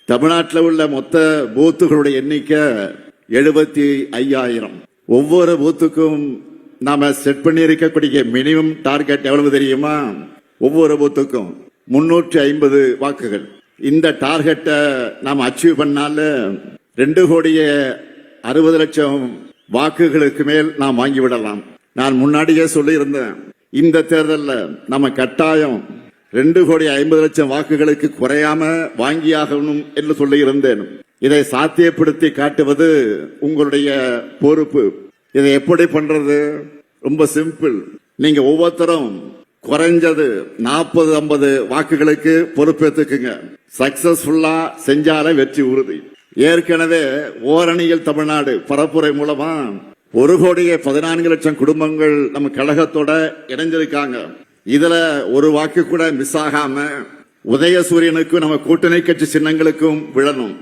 தமிழ்நாட்டில் உள்ள மொத்த பூத்துகளுடைய எண்ணிக்கை 75,000. ஒவ்வொரு பூத்துக்கும் நாம செட் பண்ணி இருக்கக்கூடிய மினிமம் டார்கெட் எவ்வளவு தெரியுமா? ஒவ்வொரு பூத்துக்கும் 350 வாக்குகள். இந்த டார்கெட்டை நாம் அச்சீவ் பண்ணால 2,60,00,000 வாக்குகளுக்கு மேல் நாம் வாங்கிவிடலாம். நான் முன்னாடியே சொல்லி இருந்தேன், இந்த தேர்தலில் நம்ம கட்டாயம் 2,50,00,000 வாக்குகளுக்கு குறையாம வாங்கியாகணும் என்று சொல்லி இருந்தேன். இதை சாத்தியப்படுத்தி காட்டுவது உங்களுடைய பொறுப்பு. இதை எப்படி பண்றது? ரொம்ப சிம்பிள். நீங்க ஒவ்வொருத்தரும் குறைஞ்சது 40-50 வாக்குகளுக்கு பொறுப்பேற்றுக்குங்க. சக்சஸ்ஃபுல்லா செஞ்சால வெற்றி உறுதி. ஏற்கனவே ஓரணியில் தமிழ்நாடு பரப்புரை மூலமா 1,14,00,000 குடும்பங்கள் நம்ம கழகத்தோட இணைஞ்சிருக்காங்க. இதுல ஒரு வாக்கு கூட மிஸ் ஆகாம உதயசூரியனுக்கும் நம்ம கூட்டணி கட்சி சின்னங்களுக்கும் விழணும்.